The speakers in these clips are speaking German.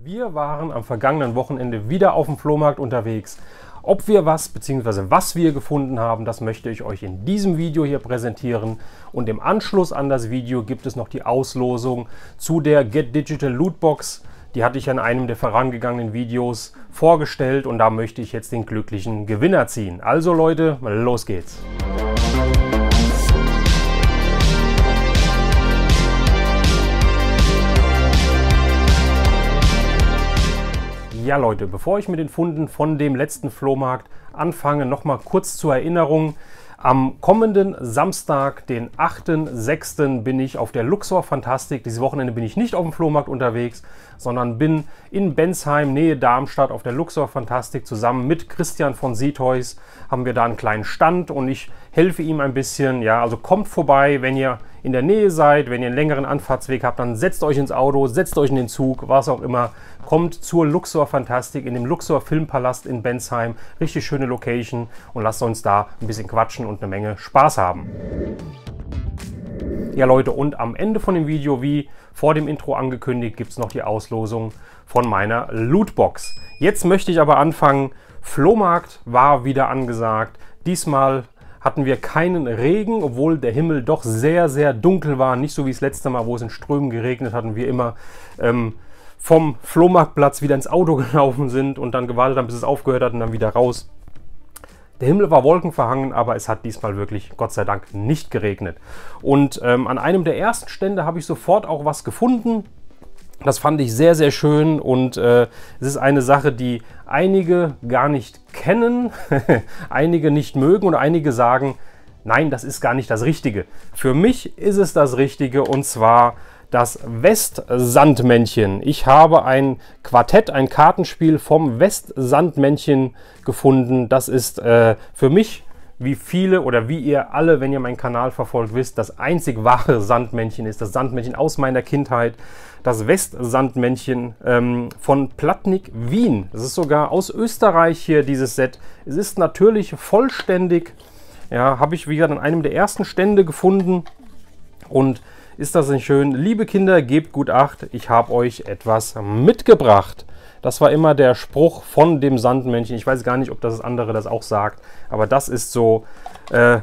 Wir waren am vergangenen Wochenende wieder auf dem Flohmarkt unterwegs. Ob wir was bzw. was wir gefunden haben, das möchte ich euch in diesem Video hier präsentieren. Und im Anschluss an das Video gibt es noch die Auslosung zu der Get Digital Lootbox. Die hatte ich in einem der vorangegangenen Videos vorgestellt und da möchte ich jetzt den glücklichen Gewinner ziehen. Also Leute, los geht's! Ja Leute, bevor ich mit den Funden von dem letzten Flohmarkt anfange, nochmal kurz zur Erinnerung. Am kommenden Samstag, den 8.6. bin ich auf der Luxor Fantastik. Dieses Wochenende bin ich nicht auf dem Flohmarkt unterwegs, sondern bin in Bensheim, Nähe Darmstadt, auf der Luxor Fantastik. Zusammen mit Christian von Seetoys haben wir da einen kleinen Stand und ich helfe ihm ein bisschen. Ja, also kommt vorbei, wenn ihr in der Nähe seid, wenn ihr einen längeren Anfahrtsweg habt, dann setzt euch ins Auto, setzt euch in den Zug, was auch immer. Kommt zur Luxor Fantastik in dem Luxor Filmpalast in Bensheim. Richtig schöne Location und lasst uns da ein bisschen quatschen und eine Menge Spaß haben. Ja Leute, und am Ende von dem Video, wie vor dem Intro angekündigt, gibt es noch die Auslosung von meiner Lootbox. Jetzt möchte ich aber anfangen. Flohmarkt war wieder angesagt. Diesmal hatten wir keinen Regen, obwohl der Himmel doch sehr, sehr dunkel war. Nicht so wie das letzte Mal, wo es in Strömen geregnet hat und wir immer vom Flohmarktplatz wieder ins Auto gelaufen sind und dann gewartet haben, bis es aufgehört hat und dann wieder raus. Der Himmel war wolkenverhangen, aber es hat diesmal wirklich, Gott sei Dank, nicht geregnet. Und an einem der ersten Stände habe ich sofort auch was gefunden. Das fand ich sehr, sehr schön und es ist eine Sache, die einige gar nicht kennen, einige nicht mögen und einige sagen, nein, das ist gar nicht das Richtige. Für mich ist es das Richtige und zwar das Westsandmännchen. Ich habe ein Quartett, ein Kartenspiel vom Westsandmännchen gefunden. Das ist für mich, wie viele oder wie ihr alle, wenn ihr meinen Kanal verfolgt, wisst, das einzig wahre Sandmännchen ist. Das Sandmännchen aus meiner Kindheit. Das Westsandmännchen von Platnik Wien. Das ist sogar aus Österreich hier, dieses Set. Es ist natürlich vollständig. Ja, habe ich, wie gesagt, an einem der ersten Stände gefunden. Und ist das nicht schön? Liebe Kinder, gebt gut Acht, ich habe euch etwas mitgebracht. Das war immer der Spruch von dem Sandmännchen. Ich weiß gar nicht, ob das andere das auch sagt, aber das ist so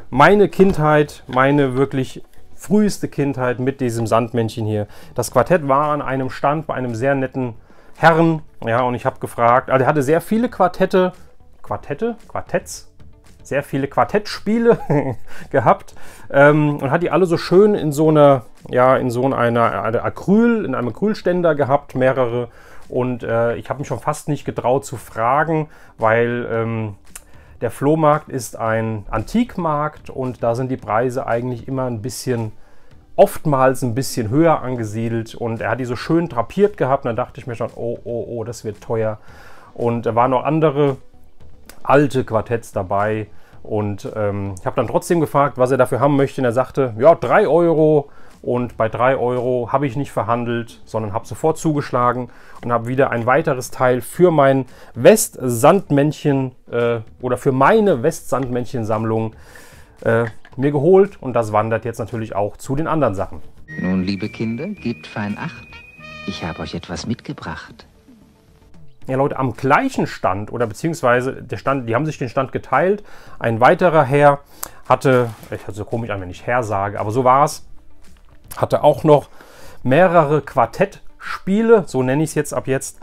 meine Kindheit, meine wirklich früheste Kindheit mit diesem Sandmännchen hier. Das Quartett war an einem Stand bei einem sehr netten Herrn, ja, und ich habe gefragt, also er hatte sehr viele Quartetts, sehr viele Quartettspiele gehabt und hat die alle so schön in so einer, ja, in einem Acrylständer gehabt, mehrere. Und ich habe mich schon fast nicht getraut zu fragen, weil der Flohmarkt ist ein Antikmarkt und da sind die Preise eigentlich immer oftmals ein bisschen höher angesiedelt. Und er hat die so schön drapiert gehabt und dann dachte ich mir schon, oh, das wird teuer. Und da waren noch andere alte Quartetts dabei und ich habe dann trotzdem gefragt, was er dafür haben möchte und er sagte, ja, 3 Euro und bei 3 Euro habe ich nicht verhandelt, sondern habe sofort zugeschlagen und habe wieder ein weiteres Teil für mein Westsandmännchen oder für meine Westsandmännchen-Sammlung mir geholt und das wandert jetzt natürlich auch zu den anderen Sachen. Nun, liebe Kinder, gebt fein Acht, ich habe euch etwas mitgebracht. Ja Leute, am gleichen Stand oder beziehungsweise der Stand, die haben sich den Stand geteilt. Ein weiterer Herr hatte, ich hört so komisch an, wenn ich Herr sage, aber so war es, hatte auch noch mehrere Quartettspiele, so nenne ich es jetzt ab jetzt,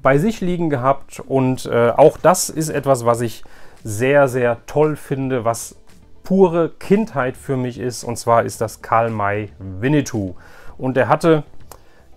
bei sich liegen gehabt. Und auch das ist etwas, was ich sehr, sehr toll finde, was pure Kindheit für mich ist. Und zwar ist das Karl May Winnetou. Und er hatte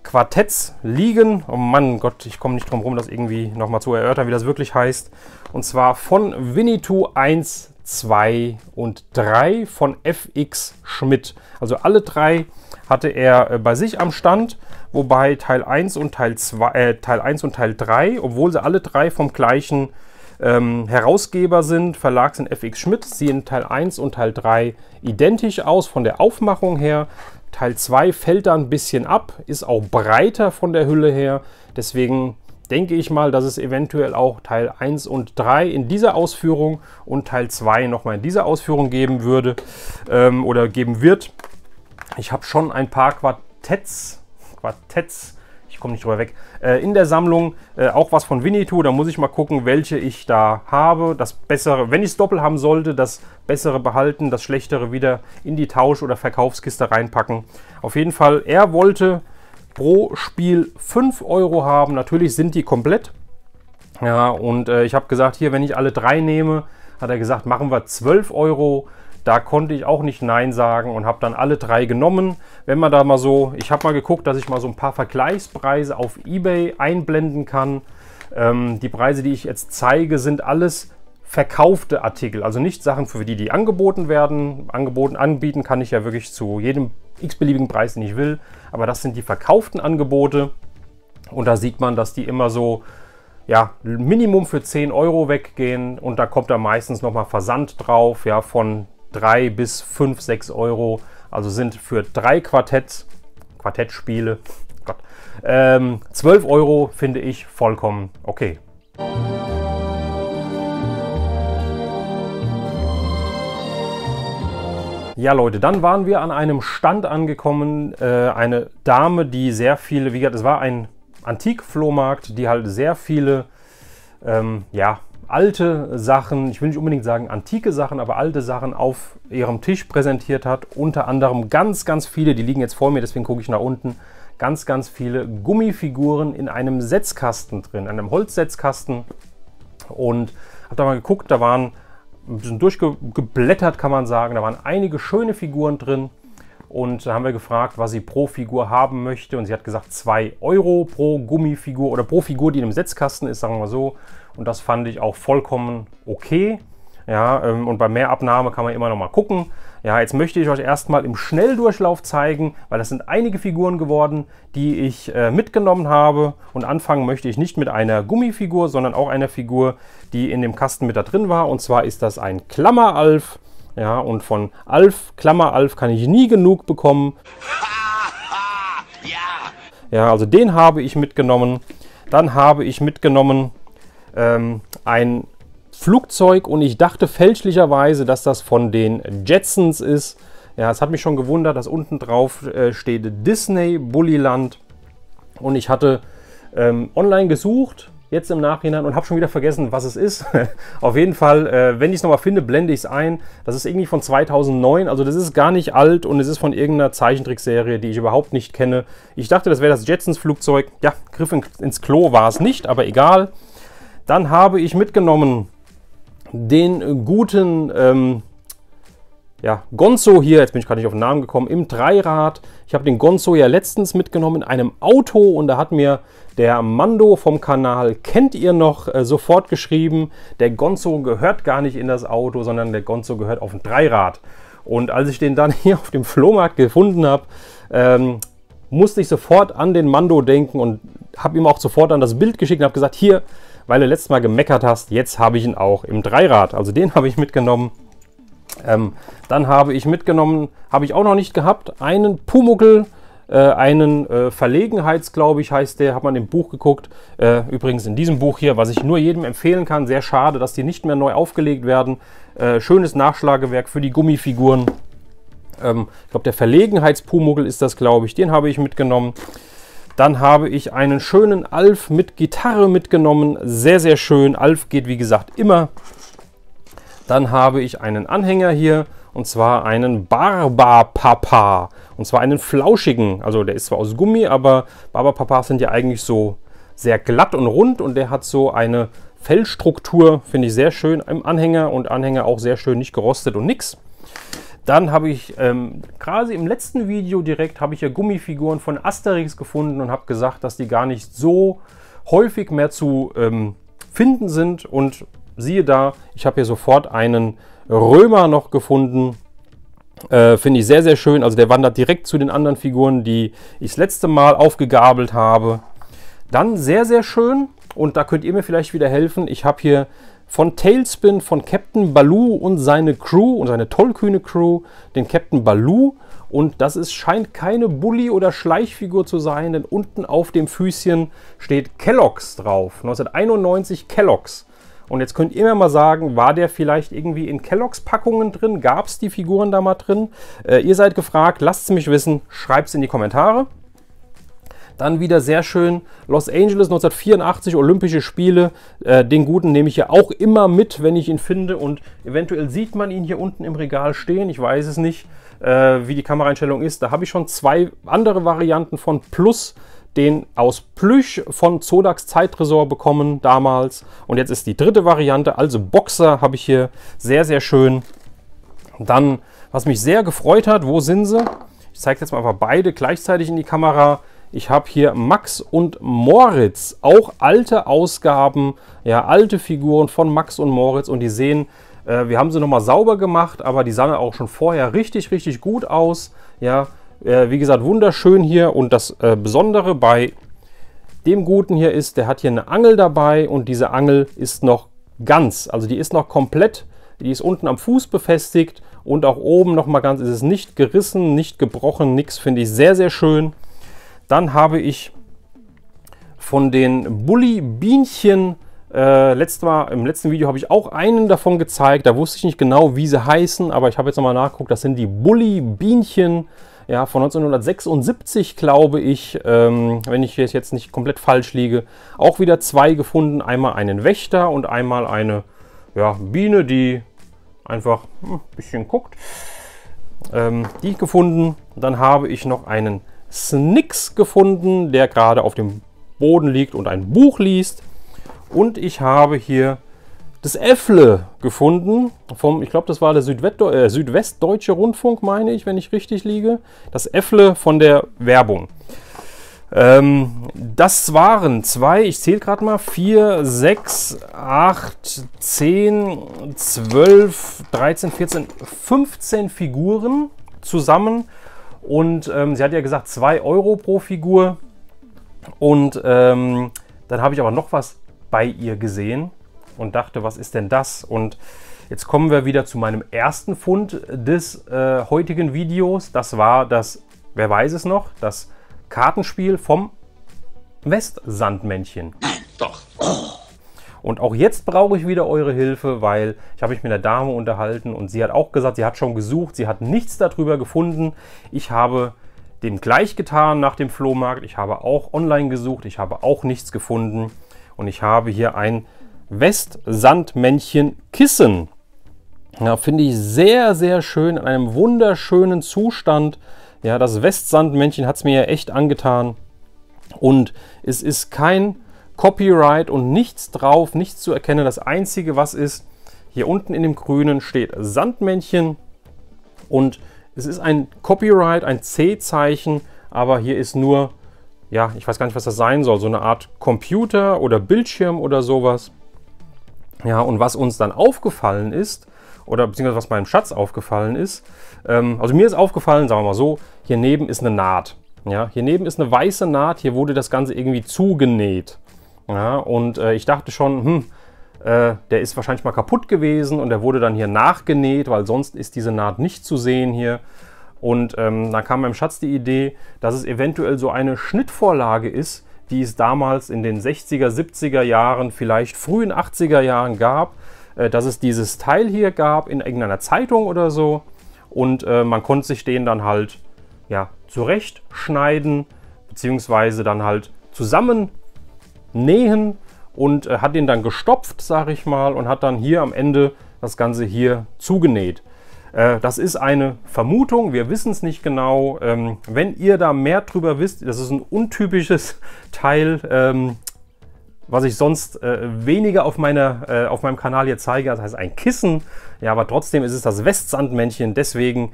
Quartetts liegen. Oh Mann, Gott, ich komme nicht drum rum, das irgendwie nochmal zu erörtern, wie das wirklich heißt. Und zwar von Winnetou 1, 2 und 3 von FX Schmidt. Also alle 3 hatte er bei sich am Stand, wobei Teil 1 und Teil 3, obwohl sie alle 3 vom gleichen Herausgeber sind, Verlag sind FX Schmidt, sehen Teil 1 und Teil 3 identisch aus von der Aufmachung her. Teil 2 fällt da ein bisschen ab, ist auch breiter von der Hülle her. Deswegen denke ich mal, dass es eventuell auch Teil 1 und 3 in dieser Ausführung und Teil 2 nochmal in dieser Ausführung geben würde oder geben wird. Ich habe schon ein paar Quartetts, komme nicht drüber weg. In der Sammlung auch was von Winnetou. Da muss ich mal gucken, welche ich da habe. Das Bessere, wenn ich es doppelt haben sollte, das Bessere behalten, das Schlechtere wieder in die Tausch- oder Verkaufskiste reinpacken. Auf jeden Fall, er wollte pro Spiel 5 Euro haben. Natürlich sind die komplett. Ja, und ich habe gesagt, hier, wenn ich alle 3 nehme, hat er gesagt, machen wir 12 Euro. Da konnte ich auch nicht Nein sagen und habe dann alle 3 genommen. Wenn man da mal so, ich habe mal geguckt, dass ich mal so ein paar Vergleichspreise auf eBay einblenden kann. Die Preise, die ich jetzt zeige, sind alles verkaufte Artikel. Also nicht Sachen, für die angeboten werden. Anbieten kann ich ja wirklich zu jedem x-beliebigen Preis, den ich will. Aber das sind die verkauften Angebote. Und da sieht man, dass die immer so, ja, Minimum für 10 Euro weggehen. Und da kommt da meistens nochmal Versand drauf, ja, von 3 bis 5, 6 Euro. Also sind für 3 Quartettspiele, 12 Euro finde ich vollkommen okay. Ja Leute, dann waren wir an einem Stand angekommen. Eine Dame, die sehr viele, wie gesagt, es war ein Antik-Flohmarkt, die halt sehr viele, ja, alte Sachen, ich will nicht unbedingt sagen antike Sachen, aber alte Sachen auf ihrem Tisch präsentiert hat. Unter anderem ganz, ganz viele, die liegen jetzt vor mir, deswegen gucke ich nach unten, ganz, ganz viele Gummifiguren in einem Setzkasten drin, einem Holzsetzkasten. Und habe da mal geguckt, da waren ein bisschen durchgeblättert, kann man sagen, da waren einige schöne Figuren drin. Und da haben wir gefragt, was sie pro Figur haben möchte. Und sie hat gesagt 2 Euro pro Gummifigur oder pro Figur, die in einem Setzkasten ist, sagen wir mal so. Und das fand ich auch vollkommen okay. Ja, und bei Mehrabnahme kann man immer noch mal gucken. Ja, jetzt möchte ich euch erstmal im Schnelldurchlauf zeigen, weil das sind einige Figuren geworden, die ich mitgenommen habe. Und anfangen möchte ich nicht mit einer Gummifigur, sondern auch einer Figur, die in dem Kasten mit da drin war. Und zwar ist das ein Klammer-Alf. Ja, und von Alf, Klammer-Alf kann ich nie genug bekommen. Ja, also den habe ich mitgenommen. Dann habe ich mitgenommen ein Flugzeug und ich dachte fälschlicherweise, dass das von den Jetsons ist. Ja, es hat mich schon gewundert, dass unten drauf steht Disney Bullyland. Und ich hatte online gesucht, jetzt im Nachhinein, und habe schon wieder vergessen, was es ist. Auf jeden Fall, wenn ich es nochmal finde, blende ich es ein. Das ist irgendwie von 2009, also das ist gar nicht alt und es ist von irgendeiner Zeichentrickserie, die ich überhaupt nicht kenne. Ich dachte, das wäre das Jetsons Flugzeug. Ja, Griff ins Klo war es nicht, aber egal. Dann habe ich mitgenommen den guten ja, Gonzo hier, jetzt bin ich gerade nicht auf den Namen gekommen, im Dreirad. Ich habe den Gonzo ja letztens mitgenommen in einem Auto und da hat mir der Mando vom Kanal Kennt ihr noch sofort geschrieben, der Gonzo gehört gar nicht in das Auto, sondern der Gonzo gehört auf ein Dreirad. Und als ich den dann hier auf dem Flohmarkt gefunden habe, musste ich sofort an den Mando denken und habe ihm auch sofort dann das Bild geschickt und habe gesagt, hier, weil du letztes Mal gemeckert hast, jetzt habe ich ihn auch im Dreirad. Also den habe ich mitgenommen. Dann habe ich mitgenommen, habe ich auch noch nicht gehabt, einen Pumuckl, einen glaube ich, heißt der, hat man im Buch geguckt. Übrigens in diesem Buch hier, was ich nur jedem empfehlen kann, sehr schade, dass die nicht mehr neu aufgelegt werden. Schönes Nachschlagewerk für die Gummifiguren. Ich glaube, der Verlegenheitspumuckl ist das, glaube ich, den habe ich mitgenommen. Dann habe ich einen schönen Alf mit Gitarre mitgenommen, sehr, sehr schön. Alf geht, wie gesagt, immer. Dann habe ich einen Anhänger hier, und zwar einen Barbapapa. Und zwar einen flauschigen, also der ist zwar aus Gummi, aber Barbapapas sind ja eigentlich so sehr glatt und rund. Und der hat so eine Fellstruktur, finde ich sehr schön im Anhänger. Und Anhänger auch sehr schön, nicht gerostet und nix. Dann habe ich, gerade im letzten Video direkt, habe ich ja Gummifiguren von Asterix gefunden und habe gesagt, dass die gar nicht so häufig mehr zu finden sind. Und siehe da, ich habe hier sofort einen Römer noch gefunden. Finde ich sehr, sehr schön. Also der wandert direkt zu den anderen Figuren, die ich das letzte Mal aufgegabelt habe. Dann sehr, sehr schön. Und da könnt ihr mir vielleicht wieder helfen. Ich habe hier von Tailspin, von Captain Baloo und seine Crew und seine tollkühne Crew, den Captain Baloo. Und das ist, scheint keine Bully- oder Schleichfigur zu sein, denn unten auf dem Füßchen steht Kellogg's drauf. 1991 Kellogg's. Und jetzt könnt ihr mir mal sagen, war der vielleicht irgendwie in Kellogg's Packungen drin? Gab es die Figuren da mal drin? Ihr seid gefragt, lasst es mich wissen, schreibt es in die Kommentare. Dann wieder sehr schön Los Angeles 1984 Olympische Spiele. Den guten nehme ich ja auch immer mit, wenn ich ihn finde. Und eventuell sieht man ihn hier unten im Regal stehen. Ich weiß es nicht, wie die Kameraeinstellung ist. Da habe ich schon 2 andere Varianten von, plus den aus Plüsch von Zodax Zeittresor bekommen damals. Und jetzt ist die 3. Variante, also Boxer, habe ich hier sehr, sehr schön. Dann, was mich sehr gefreut hat, wo sind sie? Ich zeige jetzt mal einfach beide gleichzeitig in die Kamera. Ich habe hier Max und Moritz, auch alte Ausgaben, ja, alte Figuren von Max und Moritz. Und die sehen, wir haben sie nochmal sauber gemacht, aber die sahen auch schon vorher richtig, richtig gut aus. Ja, wie gesagt, wunderschön hier. Und das Besondere bei dem Guten hier ist, der hat hier eine Angel dabei und diese Angel ist noch ganz, also die ist noch komplett, die ist unten am Fuß befestigt und auch oben nochmal ganz, ist es nicht gerissen, nicht gebrochen, nichts, finde ich sehr, sehr schön. Dann habe ich von den Bulli Bienchen, im letzten Video habe ich auch einen davon gezeigt. Da wusste ich nicht genau, wie sie heißen, aber ich habe jetzt nochmal nachgeguckt. Das sind die Bulli Bienchen, ja, von 1976, glaube ich, wenn ich jetzt nicht komplett falsch liege. Auch wieder 2 gefunden. Einmal einen Wächter und einmal eine, ja, Biene, die einfach ein bisschen guckt. Die gefunden. Dann habe ich noch einen Snicks gefunden, der gerade auf dem Boden liegt und ein Buch liest. Und ich habe hier das Äffle gefunden, ich glaube, das war der Südwestdeutsche Rundfunk, meine ich, wenn ich richtig liege. Das Äffle von der Werbung. Das waren 2, ich zähle gerade mal, 4, 6, 8, 10, 12, 13, 14, 15 Figuren zusammen. Und sie hat ja gesagt 2 Euro pro Figur. Und dann habe ich aber noch was bei ihr gesehen und dachte, was ist denn das? Und jetzt kommen wir wieder zu meinem ersten Fund des heutigen Videos. Das war das, wer weiß es noch, das Kartenspiel vom Westsandmännchen. Nein, doch. Und auch jetzt brauche ich wieder eure Hilfe, weil ich habe mich mit einer Dame unterhalten und sie hat auch gesagt, sie hat schon gesucht, sie hat nichts darüber gefunden. Ich habe dem gleich getan nach dem Flohmarkt. Ich habe auch online gesucht, ich habe auch nichts gefunden. Und ich habe hier ein Westsandmännchen Kissen. Ja, finde ich sehr, sehr schön, in einem wunderschönen Zustand. Ja, das Westsandmännchen hat es mir ja echt angetan. Und es ist kein Copyright und nichts drauf, nichts zu erkennen. Das Einzige, was ist, hier unten in dem Grünen steht Sandmännchen. Und es ist ein Copyright, ein C-Zeichen, aber hier ist nur, ja, ich weiß gar nicht, was das sein soll, so eine Art Computer oder Bildschirm oder sowas. Ja, und was uns dann aufgefallen ist, oder beziehungsweise was meinem Schatz aufgefallen ist, also mir ist aufgefallen, sagen wir mal so, hier neben ist eine Naht. Ja, hier neben ist eine weiße Naht, hier wurde das Ganze irgendwie zugenäht. Ja, und ich dachte schon, der ist wahrscheinlich mal kaputt gewesen und der wurde dann hier nachgenäht, weil sonst ist diese Naht nicht zu sehen hier. Und dann kam meinem Schatz die Idee, dass es eventuell so eine Schnittvorlage ist, die es damals in den 60er, 70er Jahren, vielleicht frühen 80er Jahren gab, dass es dieses Teil hier gab in irgendeiner Zeitung oder so. Und man konnte sich den dann halt, ja, zurechtschneiden, beziehungsweise dann halt zusammen nähen und hat den dann gestopft, sage ich mal, und hat dann hier am Ende das Ganze hier zugenäht. Das ist eine Vermutung, wir wissen es nicht genau. Wenn ihr da mehr drüber wisst, das ist ein untypisches Teil, was ich sonst weniger auf meinem Kanal hier zeige, das heißt ein Kissen. Ja, aber trotzdem ist es das Westsandmännchen, deswegen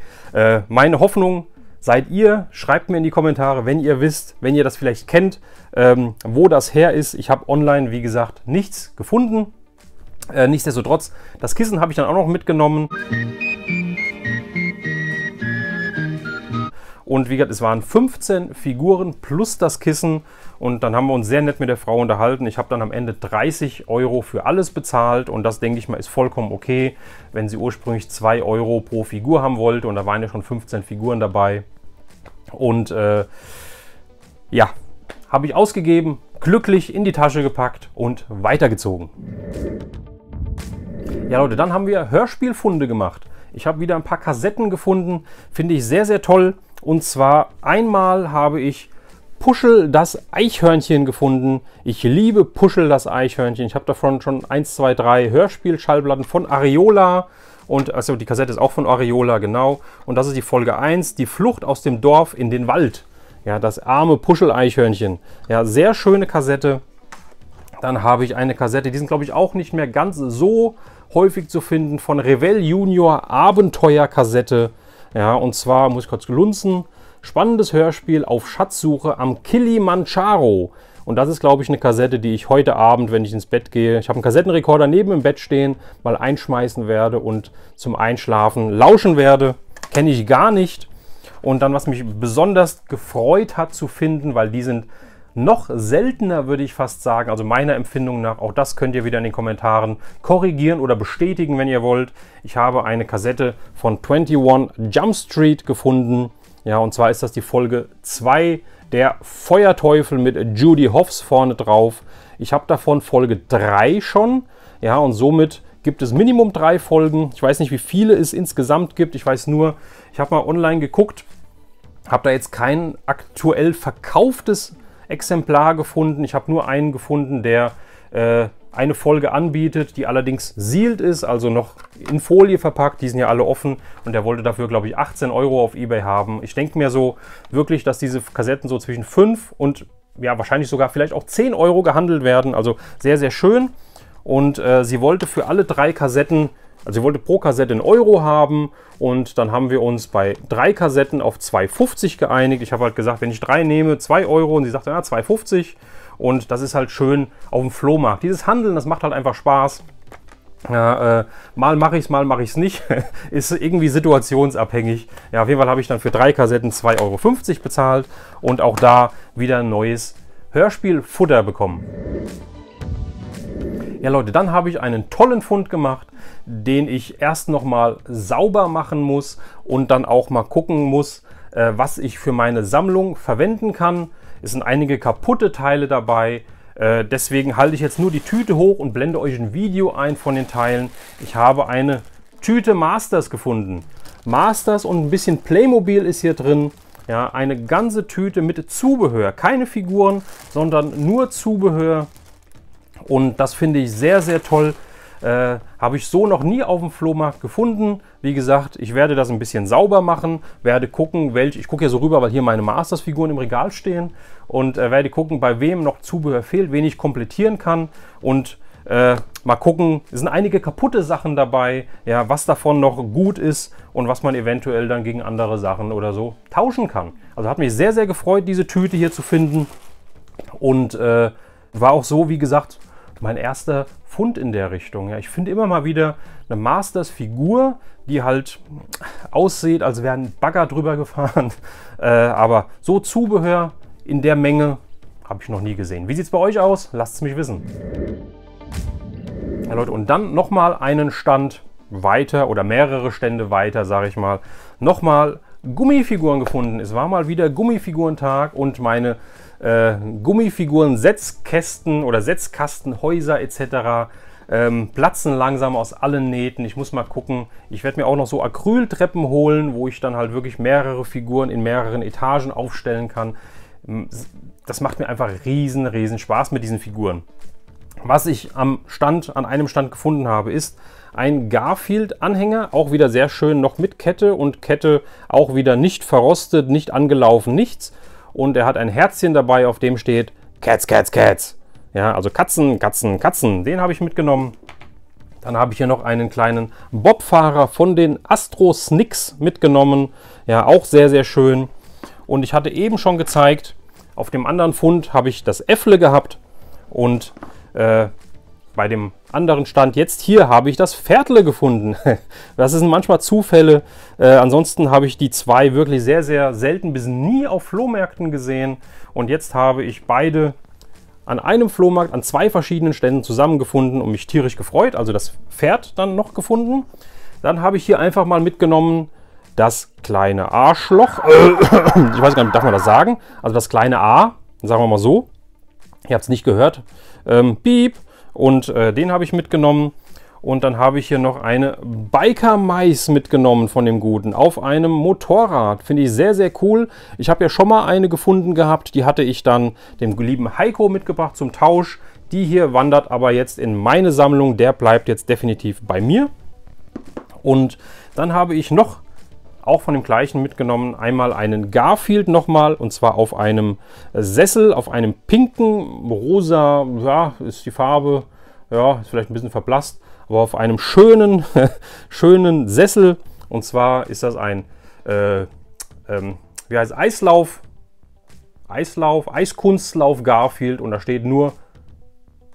meine Hoffnung, seid ihr, schreibt mir in die Kommentare, wenn ihr wisst, wenn ihr das vielleicht kennt, wo das her ist. Ich habe online, wie gesagt, nichts gefunden. Nichtsdestotrotz, das Kissen habe ich dann auch noch mitgenommen. Und wie gesagt, es waren 15 Figuren plus das Kissen. Und dann haben wir uns sehr nett mit der Frau unterhalten. Ich habe dann am Ende 30 Euro für alles bezahlt. Und das, denke ich mal, ist vollkommen okay, wenn sie ursprünglich 2 Euro pro Figur haben wollte. Und da waren ja schon 15 Figuren dabei. Und ja, habe ich ausgegeben, glücklich in die Tasche gepackt und weitergezogen. Ja Leute, dann haben wir Hörspielfunde gemacht. Ich habe wieder ein paar Kassetten gefunden, finde ich sehr, sehr toll. Und zwar einmal habe ich Puschel das Eichhörnchen gefunden. Ich liebe Puschel das Eichhörnchen. Ich habe davon schon 1, 2, 3 Hörspielschallplatten von Ariola. Und also die Kassette ist auch von Ariola, genau. Und das ist die Folge 1, die Flucht aus dem Dorf in den Wald. Ja, das arme Puschel-Eichhörnchen. Ja, sehr schöne Kassette. Dann habe ich eine Kassette, die sind glaube ich auch nicht mehr ganz so häufig zu finden, von Revell Junior Abenteuer-Kassette. Ja, und zwar, muss ich kurz glunzen, spannendes Hörspiel auf Schatzsuche am Kilimanjaro. Und das ist, glaube ich, eine Kassette, die ich heute Abend, wenn ich ins Bett gehe, ich habe einen Kassettenrekorder neben im Bett stehen, mal einschmeißen werde und zum Einschlafen lauschen werde. Kenne ich gar nicht. Und dann, was mich besonders gefreut hat zu finden, weil die sind noch seltener, würde ich fast sagen, also meiner Empfindung nach, auch das könnt ihr wieder in den Kommentaren korrigieren oder bestätigen, wenn ihr wollt. Ich habe eine Kassette von 21 Jump Street gefunden. Ja, und zwar ist das die Folge 2, der Feuerteufel mit Judy Hoffs vorne drauf. Ich habe davon Folge 3 schon. Ja, und somit gibt es Minimum 3 Folgen. Ich weiß nicht, wie viele es insgesamt gibt. Ich weiß nur, ich habe mal online geguckt, habe da jetzt kein aktuell verkauftes Exemplar gefunden. Ich habe nur einen gefunden, der eine Folge anbietet, die allerdings sealed ist, also noch in Folie verpackt. Die sind ja alle offen und der wollte dafür, glaube ich, 18 € auf eBay haben. Ich denke mir so wirklich, dass diese Kassetten so zwischen 5 und ja, wahrscheinlich sogar vielleicht auch 10 € gehandelt werden. Also sehr, sehr schön. Und sie wollte für alle 3 Kassetten, also sie wollte pro Kassette 1 € haben und dann haben wir uns bei 3 Kassetten auf 2,50 geeinigt. Ich habe halt gesagt, wenn ich 3 nehme, 2 € und sie sagte, ja, 2,50. Und das ist halt schön auf dem Flohmarkt. Dieses Handeln, das macht halt einfach Spaß. Ja, mal mache ich es, mal mache ich es nicht. Ist irgendwie situationsabhängig. Ja, auf jeden Fall habe ich dann für 3 Kassetten 2,50 € bezahlt und auch da wieder ein neues Hörspielfutter bekommen. Ja Leute, dann habe ich einen tollen Fund gemacht, den ich erst nochmal sauber machen muss und dann auch mal gucken muss, was ich für meine Sammlung verwenden kann. Es sind einige kaputte Teile dabei. Deswegen halte ich jetzt nur die Tüte hoch und blende euch ein Video ein von den Teilen. Ich habe eine Tüte Masters gefunden. Masters und ein bisschen Playmobil ist hier drin. Ja, eine ganze Tüte mit Zubehör. Keine Figuren, sondern nur Zubehör. Und das finde ich sehr, sehr toll. Habe ich so noch nie auf dem Flohmarkt gefunden. Wie gesagt, ich werde das ein bisschen sauber machen, werde gucken, ich gucke ja so rüber, weil hier meine Masters-Figuren im Regal stehen und werde gucken, bei wem noch Zubehör fehlt, wen ich komplettieren kann und mal gucken, es sind einige kaputte Sachen dabei, ja, was davon noch gut ist und was man eventuell dann gegen andere Sachen oder so tauschen kann. Also hat mich sehr, sehr gefreut, diese Tüte hier zu finden und war auch so, wie gesagt, mein erster Fund in der Richtung. Ja, ich finde immer mal wieder eine Masters-Figur, die halt aussieht, als wäre ein Bagger drüber gefahren. Aber so Zubehör in der Menge habe ich noch nie gesehen. Wie sieht es bei euch aus? Lasst es mich wissen. Ja, Leute, und dann nochmal einen Stand weiter oder mehrere Stände weiter, sage ich mal, nochmal Gummifiguren gefunden. Es war mal wieder Gummifigurentag und meine Gummifiguren, Setzkästen oder Setzkastenhäuser etc. Platzen langsam aus allen Nähten. Ich muss mal gucken. Ich werde mir auch noch so Acryltreppen holen, wo ich dann halt wirklich mehrere Figuren in mehreren Etagen aufstellen kann. Das macht mir einfach riesen Spaß mit diesen Figuren. Was ich an einem Stand gefunden habe, ist ein Garfield-Anhänger, auch wieder sehr schön, noch mit Kette und Kette auch wieder nicht verrostet, nicht angelaufen, nichts. Und er hat ein Herzchen dabei, auf dem steht Cats, Cats, Cats. Ja, also Katzen, Katzen, Katzen. Den habe ich mitgenommen. Dann habe ich hier noch einen kleinen Bobfahrer von den Astro Snicks mitgenommen. Ja, auch sehr, sehr schön. Und ich hatte eben schon gezeigt, auf dem anderen Fund habe ich das Äffle gehabt. Und bei dem anderen Stand jetzt hier habe ich das Pferdle gefunden. Das sind manchmal Zufälle. Ansonsten habe ich die 2 wirklich sehr, sehr selten bis nie auf Flohmärkten gesehen. Und jetzt habe ich beide an einem Flohmarkt an 2 verschiedenen Ständen zusammengefunden und mich tierisch gefreut. Also das Pferd dann noch gefunden. Dann habe ich hier einfach mal mitgenommen das kleine Arschloch. Ich weiß gar nicht, darf man das sagen? Also das kleine A, sagen wir mal so. Ihr habt es nicht gehört. Piep. Und den habe ich mitgenommen. Und dann habe ich hier noch eine Biker-Mais mitgenommen von dem Guten auf einem Motorrad. Finde ich sehr, sehr cool. Ich habe ja schon mal eine gefunden gehabt. Die hatte ich dann dem lieben Heiko mitgebracht zum Tausch. Die hier wandert aber jetzt in meine Sammlung. Der bleibt jetzt definitiv bei mir. Und dann habe ich noch auch von dem gleichen mitgenommen, einmal einen Garfield nochmal, und zwar auf einem Sessel, auf einem pinken, rosa, ja, ist die Farbe, ja, ist vielleicht ein bisschen verblasst, aber auf einem schönen, schönen Sessel, und zwar ist das ein, wie heißt Eiskunstlauf Garfield, und da steht nur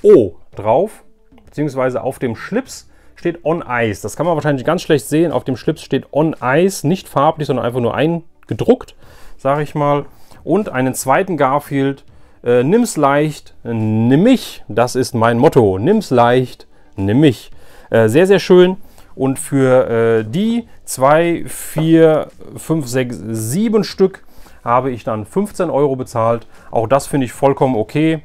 O drauf, beziehungsweise auf dem Schlips steht On Ice. Das kann man wahrscheinlich ganz schlecht sehen. Auf dem Schlips steht On Ice, nicht farblich, sondern einfach nur eingedruckt, sage ich mal. Und einen zweiten Garfield, nimm's leicht, nimm mich. Das ist mein Motto. Nimm's leicht, nimm mich. Sehr, sehr schön. Und für die 2, 4, 5, 6, 7 Stück habe ich dann 15 € bezahlt. Auch das finde ich vollkommen okay.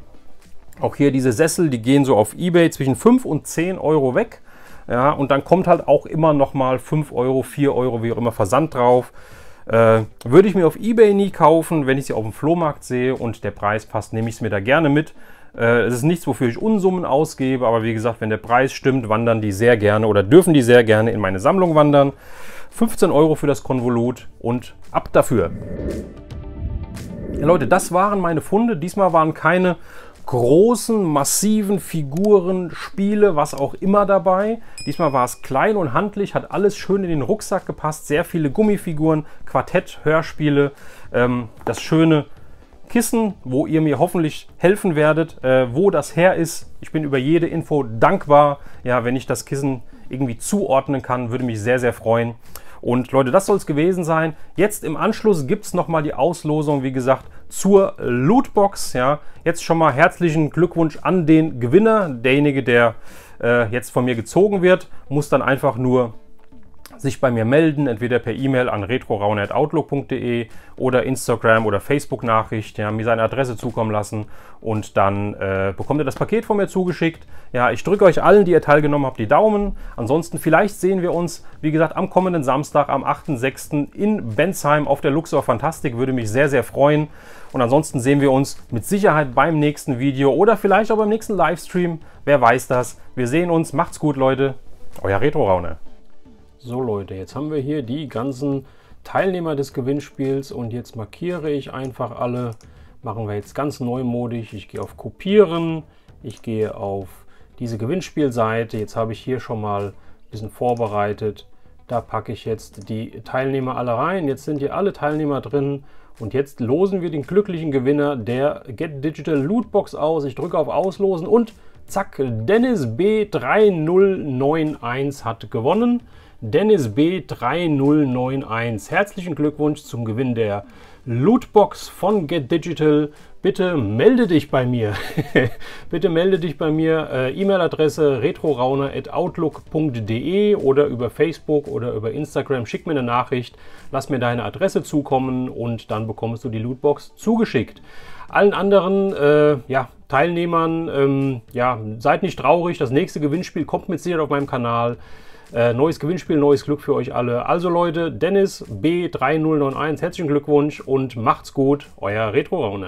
Auch hier diese Sessel, die gehen so auf eBay zwischen 5 und 10 € weg. Ja, und dann kommt halt auch immer noch mal 5 €, 4 €, wie auch immer, Versand drauf. Würde ich mir auf eBay nie kaufen. Wenn ich sie auf dem Flohmarkt sehe und der Preis passt, nehme ich es mir da gerne mit. Es ist nichts, wofür ich Unsummen ausgebe, aber wie gesagt, wenn der Preis stimmt, wandern die sehr gerne oder dürfen die sehr gerne in meine Sammlung wandern. 15 € für das Konvolut und ab dafür. Ja, Leute, das waren meine Funde. Diesmal waren keine großen, massiven Figuren, Spiele, was auch immer dabei. Diesmal war es klein und handlich, hat alles schön in den Rucksack gepasst. Sehr viele Gummifiguren, Quartett, Hörspiele, das schöne Kissen, wo ihr mir hoffentlich helfen werdet, wo das her ist. Ich bin über jede Info dankbar. Ja, wenn ich das Kissen irgendwie zuordnen kann, würde mich sehr, sehr freuen. Und Leute, das soll es gewesen sein. Jetzt im Anschluss gibt es nochmal die Auslosung, wie gesagt, zur Lootbox. Ja, jetzt schon mal herzlichen Glückwunsch an den Gewinner. Derjenige, der jetzt von mir gezogen wird, muss dann einfach nur sich bei mir melden, entweder per E-Mail an retrorauner@outlook.de oder Instagram oder Facebook-Nachricht, ja, mir seine Adresse zukommen lassen und dann bekommt ihr das Paket von mir zugeschickt. Ja, ich drücke euch allen, die ihr teilgenommen habt, die Daumen. Ansonsten vielleicht sehen wir uns, wie gesagt, am kommenden Samstag, am 8.6. in Bensheim auf der Luxor Fantastik. Würde mich sehr, sehr freuen. Und ansonsten sehen wir uns mit Sicherheit beim nächsten Video oder vielleicht auch beim nächsten Livestream. Wer weiß das. Wir sehen uns. Macht's gut, Leute. Euer Retro-Rauner. So Leute, jetzt haben wir hier die ganzen Teilnehmer des Gewinnspiels und jetzt markiere ich einfach alle. Machen wir jetzt ganz neumodisch. Ich gehe auf Kopieren, ich gehe auf diese Gewinnspielseite. Jetzt habe ich hier schon mal ein bisschen vorbereitet. Da packe ich jetzt die Teilnehmer alle rein. Jetzt sind hier alle Teilnehmer drin und jetzt losen wir den glücklichen Gewinner der Get Digital Lootbox aus. Ich drücke auf Auslosen und zack, Dennis B3091 hat gewonnen. Dennis B3091. Herzlichen Glückwunsch zum Gewinn der Lootbox von Get Digital. Bitte melde dich bei mir. Bitte melde dich bei mir. E-Mail-Adresse retrorauner@outlook.de oder über Facebook oder über Instagram. Schick mir eine Nachricht, lass mir deine Adresse zukommen und dann bekommst du die Lootbox zugeschickt. Allen anderen Teilnehmern, seid nicht traurig. Das nächste Gewinnspiel kommt mit Sicherheit auf meinem Kanal. Neues Gewinnspiel, neues Glück für euch alle. Also Leute, Dennis B3091, herzlichen Glückwunsch und macht's gut, euer Retro-Rauner.